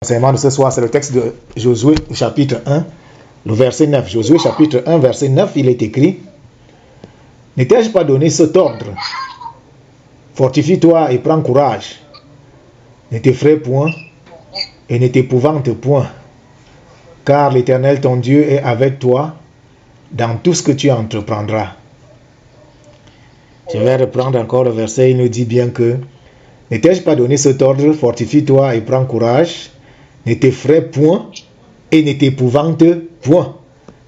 L'enseignement de ce soir, c'est le texte de Josué, chapitre 1, le verset 9. Josué, chapitre 1, verset 9, il est écrit: ne t'ai-je pas donné cet ordre? Fortifie-toi et prends courage. Ne t'effraie point et ne t'épouvante point, car l'Éternel ton Dieu est avec toi dans tout ce que tu entreprendras. Je vais reprendre encore le verset. Il nous dit bien que ne t'ai-je pas donné cet ordre? Fortifie-toi et prends courage. Ne t'effraie point et ne t'épouvante point,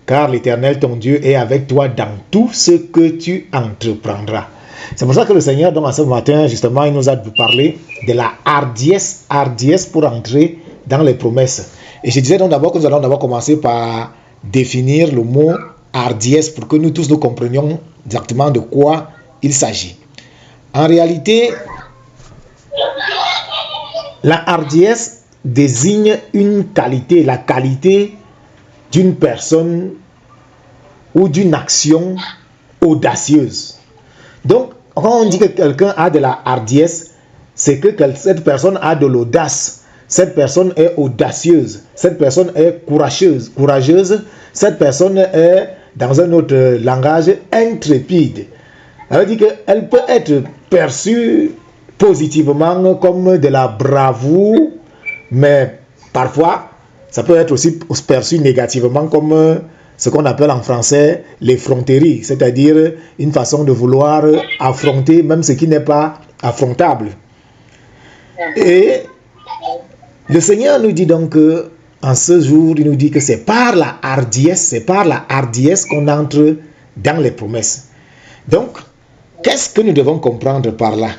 car l'Éternel ton Dieu est avec toi dans tout ce que tu entreprendras. C'est pour ça que le Seigneur, donc, à ce matin, justement, il nous a parlé de la hardiesse pour entrer dans les promesses. Et je disais donc d'abord que nous allons d'abord commencer par définir le mot hardiesse pour que nous tous nous comprenions exactement de quoi il s'agit. En réalité, la hardiesse désigne une qualité, la qualité d'une personne ou d'une action audacieuse. Donc, quand on dit que quelqu'un a de la hardiesse, c'est que cette personne a de l'audace. Cette personne est audacieuse. Cette personne est courageuse. Cette personne est, dans un autre langage, intrépide. Ça veut dire qu'elle peut être perçue positivement comme de la bravoure, mais parfois, ça peut être aussi perçu négativement comme ce qu'on appelle en français l'effronterie, c'est-à-dire une façon de vouloir affronter même ce qui n'est pas affrontable. Et le Seigneur nous dit donc en ce jour, il nous dit que c'est par la hardiesse qu'on entre dans les promesses. Donc, qu'est-ce que nous devons comprendre par là?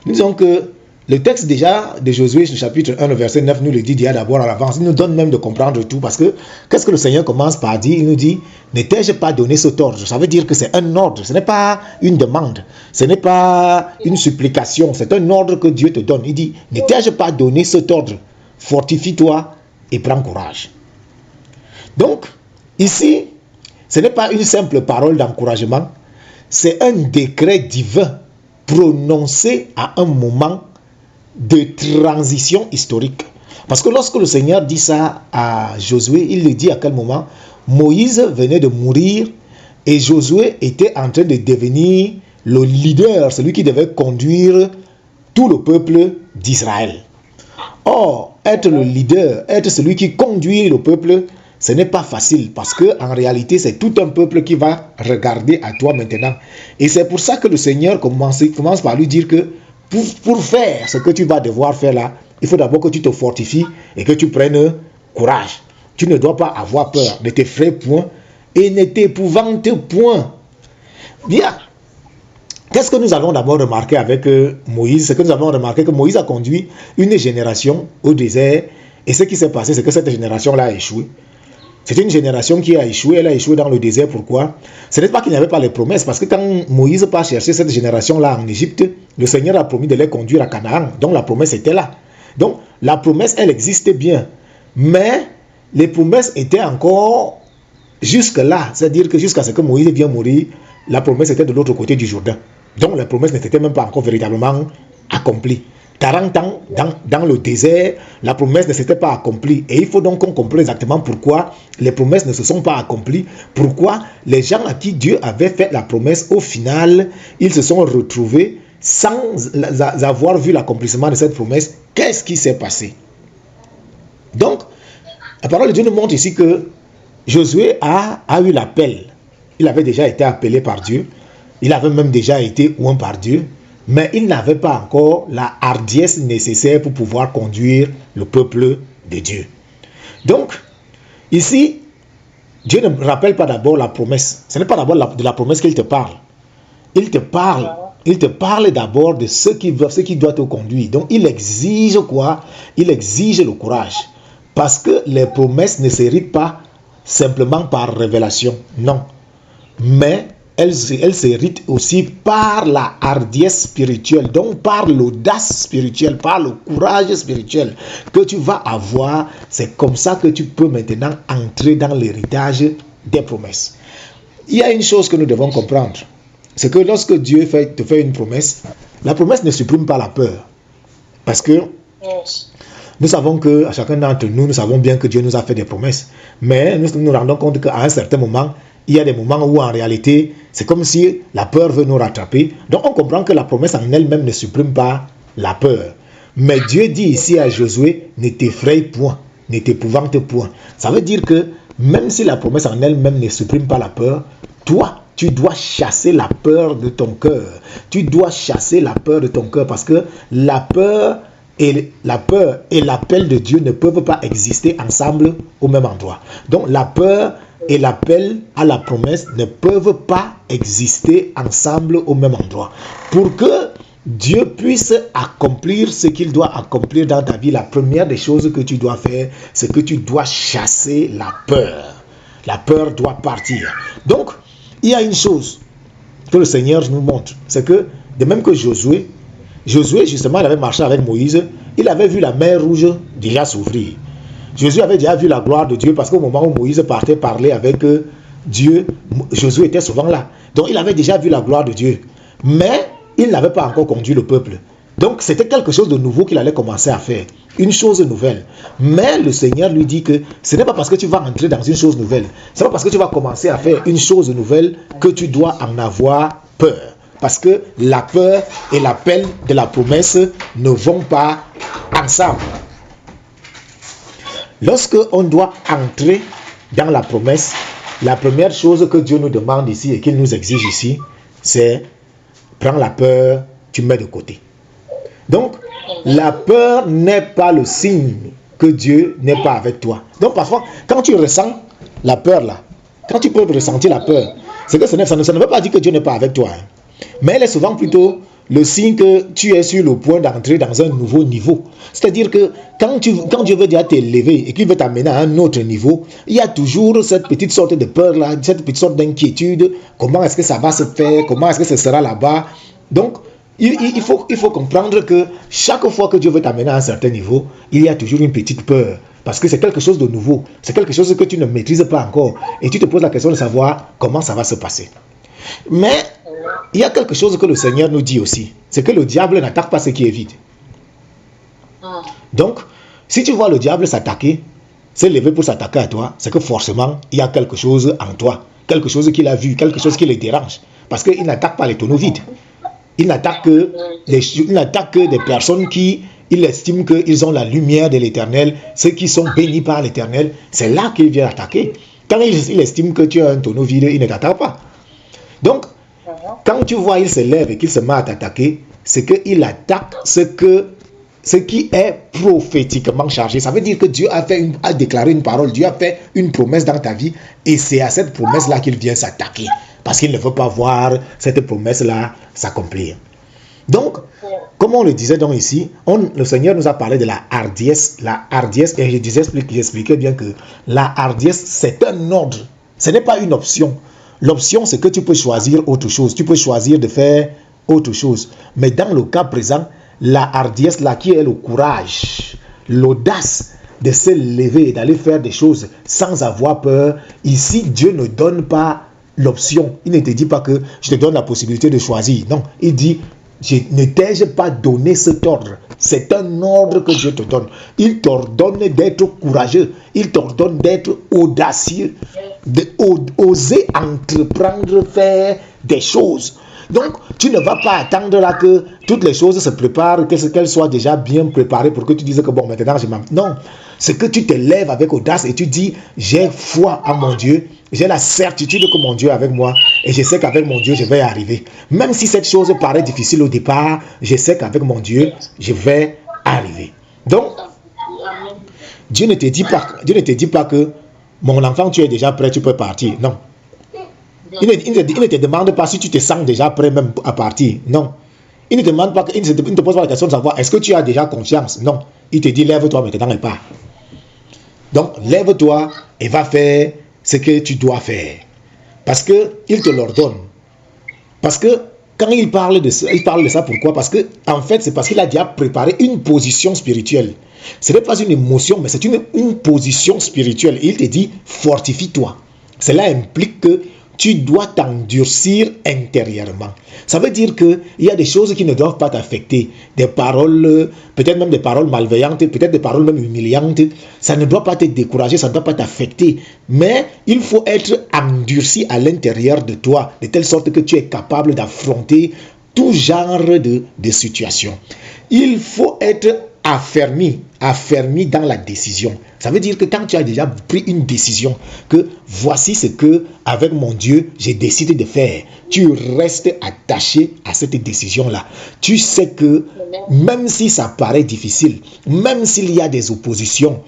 Nous disons que le texte déjà de Josué, chapitre 1, le verset 9, nous le dit déjà d'abord à l'avance. Il nous donne même de comprendre tout parce que qu'est-ce que le Seigneur commence par dire? Il nous dit: ne t'ai-je pas donné cet ordre? Ça veut dire que c'est un ordre, ce n'est pas une demande, ce n'est pas une supplication, c'est un ordre que Dieu te donne. Il dit: ne t'ai-je pas donné cet ordre? Fortifie-toi et prends courage. Donc, ici, ce n'est pas une simple parole d'encouragement, c'est un décret divin prononcé à un moment de transition historique. Parce que lorsque le Seigneur dit ça à Josué, il le dit à quel moment? Moïse venait de mourir et Josué était en train de devenir le leader, celui qui devait conduire tout le peuple d'Israël. Or, être le leader, être celui qui conduit le peuple, ce n'est pas facile parce que en réalité, c'est tout un peuple qui va regarder à toi maintenant. Et c'est pour ça que le Seigneur commence par lui dire que pour faire ce que tu vas devoir faire là, il faut d'abord que tu te fortifies et que tu prennes courage. Tu ne dois pas avoir peur, ne t'effraie point et ne t'épouvante point. Bien. Qu'est-ce que nous avons d'abord remarqué avec Moïse? C'est que nous avons remarqué que Moïse a conduit une génération au désert et ce qui s'est passé, c'est que cette génération-là a échoué. C'est une génération qui a échoué, elle a échoué dans le désert. Pourquoi? Ce n'est pas qu'il n'y avait pas les promesses, parce que quand Moïse part chercher cette génération-là en Égypte, le Seigneur a promis de les conduire à Canaan, donc la promesse était là. Donc la promesse, elle existait bien, mais les promesses étaient encore jusque-là, c'est-à-dire que jusqu'à ce que Moïse vienne mourir, la promesse était de l'autre côté du Jourdain. Donc la promesse n'était même pas encore véritablement accomplie. 40 ans dans le désert, la promesse ne s'était pas accomplie. Et il faut donc qu'on comprenne exactement pourquoi les promesses ne se sont pas accomplies. Pourquoi les gens à qui Dieu avait fait la promesse, au final, ils se sont retrouvés sans avoir vu l'accomplissement de cette promesse. Qu'est-ce qui s'est passé? Donc, la parole de Dieu nous montre ici que Josué a eu l'appel. Il avait déjà été appelé par Dieu. Il avait même déjà été oint par Dieu. Mais il n'avait pas encore la hardiesse nécessaire pour pouvoir conduire le peuple de Dieu. Donc, ici, Dieu ne rappelle pas d'abord la promesse. Ce n'est pas d'abord de la promesse qu'il te parle. Il te parle d'abord de ce qui doit te conduire. Donc, il exige quoi? Il exige le courage. Parce que les promesses ne s'héritent pas simplement par révélation. Non. Mais elle s'hérite aussi par la hardiesse spirituelle, donc par l'audace spirituelle, par le courage spirituel que tu vas avoir. C'est comme ça que tu peux maintenant entrer dans l'héritage des promesses. Il y a une chose que nous devons comprendre, c'est que lorsque Dieu te fait une promesse, la promesse ne supprime pas la peur. Parce que Nous savons que, à chacun d'entre nous, nous savons bien que Dieu nous a fait des promesses. Mais nous nous rendons compte qu'à un certain moment, il y a des moments où en réalité, c'est comme si la peur veut nous rattraper. Donc on comprend que la promesse en elle-même ne supprime pas la peur. Mais Dieu dit ici à Josué, ne t'effraie point, ne t'épouvante point. Ça veut dire que même si la promesse en elle-même ne supprime pas la peur, toi, tu dois chasser la peur de ton cœur. Tu dois chasser la peur de ton cœur parce que la peur et l'appel de Dieu ne peuvent pas exister ensemble au même endroit. Donc la peur et l'appel à la promesse ne peuvent pas exister ensemble au même endroit. Pour que Dieu puisse accomplir ce qu'il doit accomplir dans ta vie, la première des choses que tu dois faire, c'est que tu dois chasser la peur. La peur doit partir. Donc, il y a une chose que le Seigneur nous montre, c'est que, de même que Josué, justement, il avait marché avec Moïse, il avait vu la mer rouge déjà s'ouvrir. Josué avait déjà vu la gloire de Dieu parce qu'au moment où Moïse partait parler avec Dieu, Josué était souvent là. Donc, il avait déjà vu la gloire de Dieu. Mais, il n'avait pas encore conduit le peuple. Donc, c'était quelque chose de nouveau qu'il allait commencer à faire. Une chose nouvelle. Mais le Seigneur lui dit que ce n'est pas parce que tu vas entrer dans une chose nouvelle, ce n'est pas parce que tu vas commencer à faire une chose nouvelle que tu dois en avoir peur. Parce que la peur et l'appel de la promesse ne vont pas ensemble. Lorsque on doit entrer dans la promesse, la première chose que Dieu nous demande ici et qu'il nous exige ici, c'est prends la peur, tu mets de côté. Donc, la peur n'est pas le signe que Dieu n'est pas avec toi. Donc, parfois, quand tu ressens la peur là, quand tu peux ressentir la peur, c'est que ça ne veut pas dire que Dieu n'est pas avec toi. Mais elle est souvent plutôt le signe que tu es sur le point d'entrer dans un nouveau niveau. C'est-à-dire que quand Dieu veut déjà t'élever et qu'il veut t'amener à un autre niveau, il y a toujours cette petite sorte de peur là, cette petite sorte d'inquiétude. Comment est-ce que ça va se faire? Comment est-ce que ce sera là-bas? Donc, il faut comprendre que chaque fois que Dieu veut t'amener à un certain niveau, il y a toujours une petite peur. Parce que c'est quelque chose de nouveau. C'est quelque chose que tu ne maîtrises pas encore. Et tu te poses la question de savoir comment ça va se passer. Mais il y a quelque chose que le Seigneur nous dit aussi. C'est que le diable n'attaque pas ce qui est vide. Donc, si tu vois le diable s'attaquer, s'élever pour s'attaquer à toi, c'est que forcément, il y a quelque chose en toi. Quelque chose qu'il a vu, quelque chose qui le dérange. Parce qu'il n'attaque pas les tonneaux vides. Il n'attaque que des personnes qui il estime qu'ils ont la lumière de l'Éternel, ceux qui sont bénis par l'Éternel. C'est là qu'il vient attaquer. Quand il estime que tu as un tonneau vide, il ne t'attaque pas. Donc, quand tu vois il se lève et qu'il se met à t'attaquer, c'est qu'il attaque ce qui est prophétiquement chargé. Ça veut dire que Dieu a déclaré une parole, Dieu a fait une promesse dans ta vie, et c'est à cette promesse-là qu'il vient s'attaquer. Parce qu'il ne veut pas voir cette promesse-là s'accomplir. Donc, comme on le disait donc ici, le Seigneur nous a parlé de la hardiesse. La hardiesse, et j'expliquais bien que la hardiesse, c'est un ordre. Ce n'est pas une option. L'option, c'est que tu peux choisir autre chose. Tu peux choisir de faire autre chose. Mais dans le cas présent, la hardiesse, là, qui est le courage, l'audace de se lever et d'aller faire des choses sans avoir peur, ici, Dieu ne donne pas l'option. Il ne te dit pas que je te donne la possibilité de choisir. Non, il dit, ne t'ai-je pas donné cet ordre? C'est un ordre que Dieu te donne. Il t'ordonne d'être courageux. Il t'ordonne d'être audacieux, d'oser entreprendre, faire des choses. Donc, tu ne vas pas attendre là que toutes les choses se préparent, qu'elles soient déjà bien préparées pour que tu dises que bon, maintenant, non. C'est que tu te lèves avec audace et tu dis, j'ai foi en mon Dieu, j'ai la certitude que mon Dieu est avec moi et je sais qu'avec mon Dieu, je vais y arriver. Même si cette chose paraît difficile au départ, je sais qu'avec mon Dieu, je vais arriver. Donc, Dieu ne te dit pas que mon enfant, tu es déjà prêt, tu peux partir. Non. Il ne te demande pas si tu te sens déjà prêt même à partir. Non. Il ne te pose pas la question de savoir est-ce que tu as déjà confiance. Non. Il te dit lève-toi maintenant et pars. Donc lève-toi et va faire ce que tu dois faire. Parce qu'il te l'ordonne. Parce que quand il parle de ça, pourquoi? Parce que en fait, c'est parce qu'il a déjà préparé une position spirituelle. Ce n'est pas une émotion, mais c'est une position spirituelle. Et il te dit fortifie-toi. Cela implique que tu dois t'endurcir intérieurement. Ça veut dire qu'il y a des choses qui ne doivent pas t'affecter. Des paroles, peut-être même des paroles malveillantes, peut-être des paroles même humiliantes. Ça ne doit pas te décourager, ça ne doit pas t'affecter. Mais il faut être endurci à l'intérieur de toi, de telle sorte que tu es capable d'affronter tout genre de situation. Il faut être affermi dans la décision. Ça veut dire que quand tu as déjà pris une décision, que voici ce que, avec mon Dieu, j'ai décidé de faire, tu restes attaché à cette décision-là. Tu sais que même si ça paraît difficile, même s'il y a des oppositions,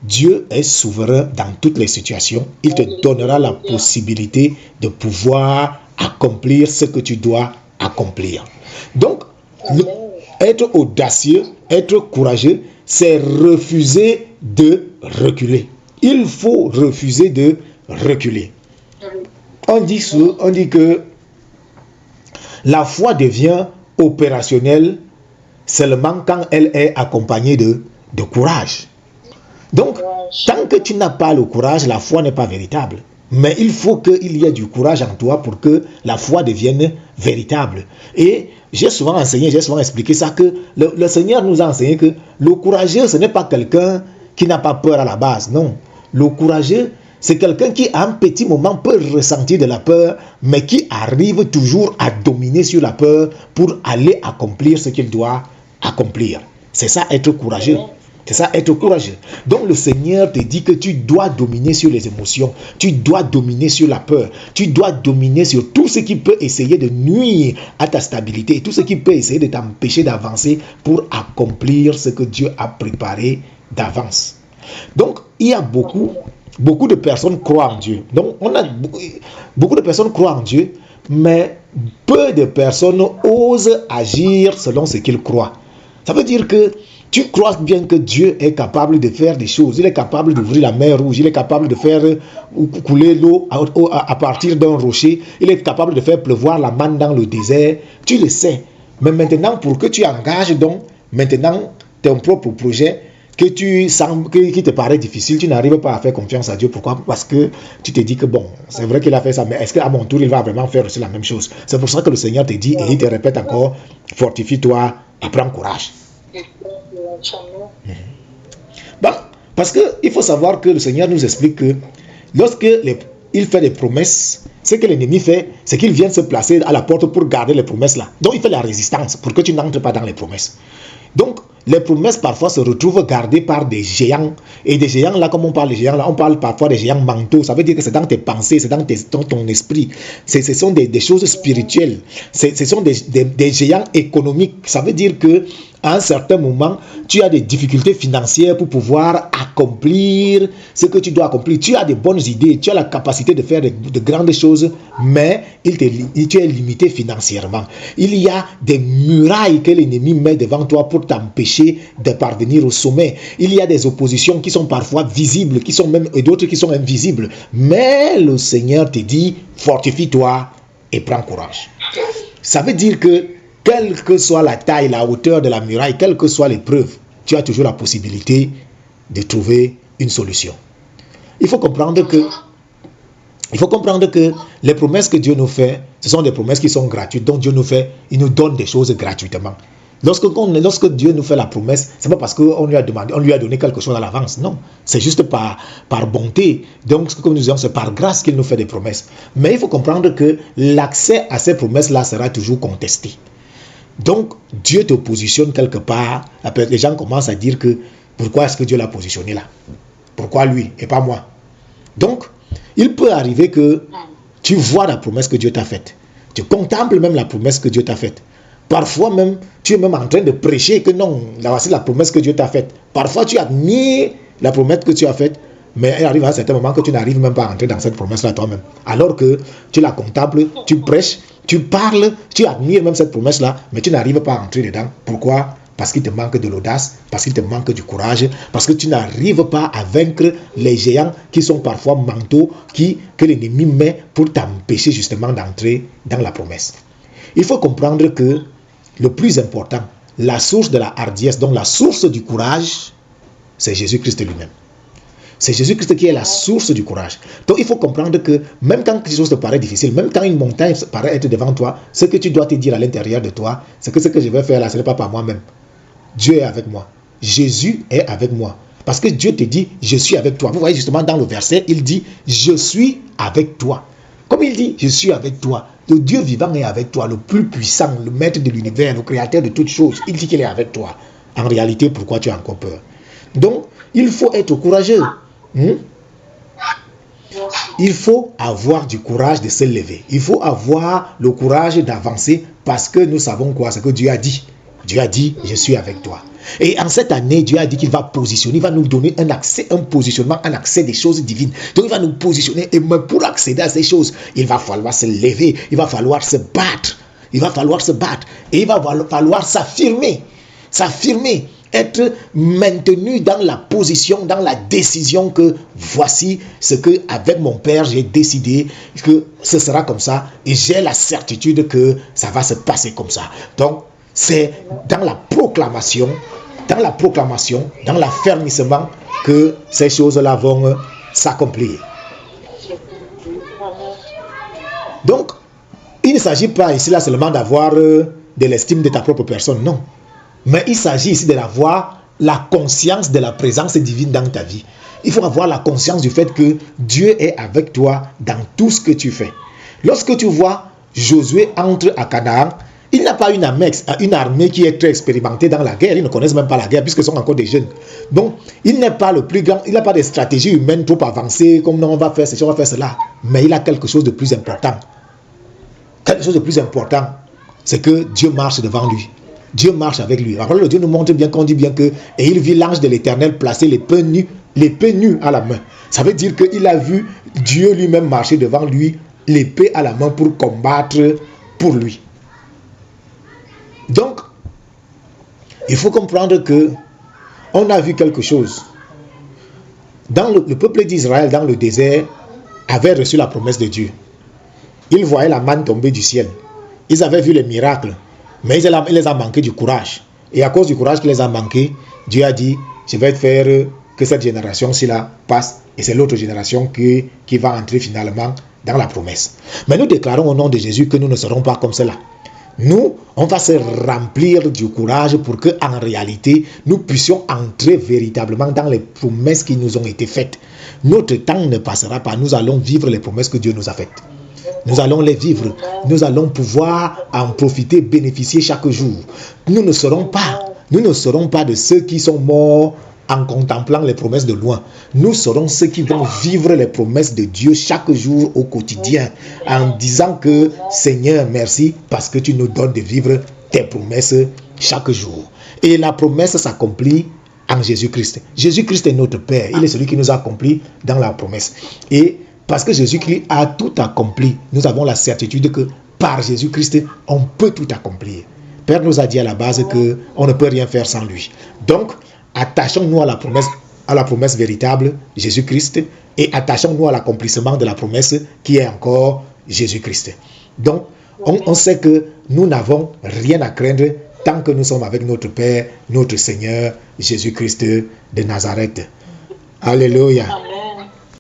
Dieu est souverain dans toutes les situations. Il te donnera la possibilité de pouvoir accomplir ce que tu dois accomplir. Donc, être audacieux, être courageux, c'est refuser de reculer. Il faut refuser de reculer. On dit que la foi devient opérationnelle seulement quand elle est accompagnée de courage. Donc, tant que tu n'as pas le courage, la foi n'est pas véritable. Mais il faut qu'il y ait du courage en toi pour que la foi devienne véritable. Et j'ai souvent enseigné, j'ai souvent expliqué ça, que le Seigneur nous a enseigné que le courageux, ce n'est pas quelqu'un qui n'a pas peur à la base. Non. Le courageux, c'est quelqu'un qui, à un petit moment, peut ressentir de la peur, mais qui arrive toujours à dominer sur la peur pour aller accomplir ce qu'il doit accomplir. C'est ça, être courageux. C'est ça, être courageux. Donc le Seigneur te dit que tu dois dominer sur les émotions, tu dois dominer sur la peur, tu dois dominer sur tout ce qui peut essayer de nuire à ta stabilité, tout ce qui peut essayer de t'empêcher d'avancer pour accomplir ce que Dieu a préparé d'avance. Donc il y a beaucoup de personnes croient en Dieu. Donc beaucoup de personnes croient en Dieu, mais peu de personnes osent agir selon ce qu'ils croient. Ça veut dire que tu crois bien que Dieu est capable de faire des choses. Il est capable d'ouvrir la mer rouge. Il est capable de faire couler l'eau à partir d'un rocher. Il est capable de faire pleuvoir la manne dans le désert. Tu le sais. Mais maintenant, pour que tu engages donc maintenant ton propre projet qui te paraît difficile, tu n'arrives pas à faire confiance à Dieu. Pourquoi? Parce que tu te dis que bon, c'est vrai qu'il a fait ça, mais est-ce qu'à mon tour, il va vraiment faire aussi la même chose? C'est pour ça que le Seigneur te dit, et il te répète encore, fortifie-toi et prends courage. Bon, parce qu'il faut savoir que le Seigneur nous explique que lorsqu'il fait des promesses, ce que l'ennemi fait, c'est qu'il vient se placer à la porte pour garder les promesses là. Donc il fait la résistance pour que tu n'entres pas dans les promesses. Donc les promesses parfois se retrouvent gardées par des géants. Et des géants là, comme on parle des géants là, on parle parfois des géants mentaux. Ça veut dire que c'est dans tes pensées, c'est dans ton esprit. Ce sont des choses spirituelles. Ce sont des géants économiques. Ça veut dire que à un certain moment, tu as des difficultés financières pour pouvoir accomplir ce que tu dois accomplir. Tu as des bonnes idées, tu as la capacité de faire de grandes choses, mais tu es limité financièrement. Il y a des murailles que l'ennemi met devant toi pour t'empêcher de parvenir au sommet. Il y a des oppositions qui sont parfois visibles, et d'autres qui sont invisibles. Mais le Seigneur te dit, fortifie-toi et prends courage. Ça veut dire que quelle que soit la taille, la hauteur de la muraille, quelle que soit l'épreuve, tu as toujours la possibilité de trouver une solution. Il faut comprendre que les promesses que Dieu nous fait, ce sont des promesses qui sont gratuites. Donc Dieu il nous donne des choses gratuitement. Lorsque Dieu nous fait la promesse, ce n'est pas parce qu'on lui a donné quelque chose à l'avance. Non, c'est juste par bonté. Donc, comme nous disons, c'est par grâce qu'il nous fait des promesses. Mais il faut comprendre que l'accès à ces promesses-là sera toujours contesté. Donc, Dieu te positionne quelque part. Après, les gens commencent à dire que pourquoi est-ce que Dieu l'a positionné là? Pourquoi lui et pas moi? Donc, il peut arriver que tu vois la promesse que Dieu t'a faite. Tu contemples même la promesse que Dieu t'a faite. Parfois même, tu es même en train de prêcher que non, voici la promesse que Dieu t'a faite. Parfois, tu admires la promesse que tu as faite, mais il arrive à un certain moment que tu n'arrives même pas à entrer dans cette promesse-là toi-même. Alors que tu la contemples, tu prêches, tu parles, tu admires même cette promesse-là, mais tu n'arrives pas à entrer dedans. Pourquoi? Parce qu'il te manque de l'audace, parce qu'il te manque du courage, parce que tu n'arrives pas à vaincre les géants qui sont parfois mentaux, que l'ennemi met pour t'empêcher justement d'entrer dans la promesse. Il faut comprendre que le plus important, la source de la hardiesse, donc la source du courage, c'est Jésus-Christ lui-même. C'est Jésus-Christ qui est la source du courage. Donc il faut comprendre que même quand quelque chose te paraît difficile, même quand une montagne paraît être devant toi, ce que tu dois te dire à l'intérieur de toi, c'est que ce que je vais faire là, ce n'est pas par moi-même. Dieu est avec moi. Jésus est avec moi. Parce que Dieu te dit, je suis avec toi. Vous voyez justement dans le verset, il dit, je suis avec toi. Comme il dit, je suis avec toi. Le Dieu vivant est avec toi, le plus puissant, le maître de l'univers, le créateur de toutes choses. Il dit qu'il est avec toi. En réalité, pourquoi tu as encore peur? Donc, il faut être courageux. Il faut avoir du courage de se lever. Il faut avoir le courage d'avancer parce que nous savons quoi? C'est que Dieu a dit. Dieu a dit, je suis avec toi. Et en cette année, Dieu a dit qu'il va positionner, il va nous donner un accès, un positionnement, un accès des choses divines. Donc il va nous positionner. Et pour accéder à ces choses, il va falloir se lever, il va falloir se battre. Il va falloir se battre. Et il va falloir s'affirmer. S'affirmer. Être maintenu dans la position, dans la décision que voici ce que avec mon Père j'ai décidé que ce sera comme ça et j'ai la certitude que ça va se passer comme ça. Donc c'est dans la proclamation, dans l'affermissement que ces choses-là vont s'accomplir. Donc il ne s'agit pas ici là seulement d'avoir de l'estime de ta propre personne, non. Mais il s'agit ici d'avoir la conscience de la présence divine dans ta vie. Il faut avoir la conscience du fait que Dieu est avec toi dans tout ce que tu fais. Lorsque tu vois Josué entre à Canaan, il n'a pas une armée qui est très expérimentée dans la guerre. Ils ne connaissent même pas la guerre puisqu'ils sont encore des jeunes. Donc, il n'est pas le plus grand, il n'a pas de stratégie humaine trop avancée comme non, on va faire ceci, on va faire cela. Mais il a quelque chose de plus important. Quelque chose de plus important, c'est que Dieu marche devant lui. Dieu marche avec lui. La parole de Dieu nous montre bien qu'on dit bien que et il vit l'ange de l'Éternel placer l'épée nue à la main. Ça veut dire qu'il a vu Dieu lui-même marcher devant lui, l'épée à la main pour combattre pour lui. Donc, il faut comprendre que on a vu quelque chose. Dans le peuple d'Israël, dans le désert, avait reçu la promesse de Dieu. Ils voyaient la manne tomber du ciel. Ils avaient vu les miracles. Mais il les a manqué du courage. Et à cause du courage qu'il les a manqué, Dieu a dit, je vais faire que cette génération-ci là passe. Et c'est l'autre génération qui va entrer finalement dans la promesse. Mais nous déclarons au nom de Jésus que nous ne serons pas comme cela. Nous, on va se remplir du courage pour que, en réalité, nous puissions entrer véritablement dans les promesses qui nous ont été faites. Notre temps ne passera pas. Nous allons vivre les promesses que Dieu nous a faites. Nous allons les vivre. Nous allons pouvoir en profiter, bénéficier chaque jour. Nous ne serons pas de ceux qui sont morts en contemplant les promesses de loin. Nous serons ceux qui vont vivre les promesses de Dieu chaque jour au quotidien en disant que Seigneur, merci parce que tu nous donnes de vivre tes promesses chaque jour. Et la promesse s'accomplit en Jésus-Christ. Jésus-Christ est notre Père. Il est celui qui nous a accompli dans la promesse. Et parce que Jésus-Christ a tout accompli, nous avons la certitude que par Jésus-Christ, on peut tout accomplir. Père nous a dit à la base qu'on ne peut rien faire sans lui. Donc, attachons-nous à la promesse véritable, Jésus-Christ, et attachons-nous à l'accomplissement de la promesse qui est encore Jésus-Christ. Donc, on sait que nous n'avons rien à craindre tant que nous sommes avec notre Père, notre Seigneur, Jésus-Christ de Nazareth. Alléluia.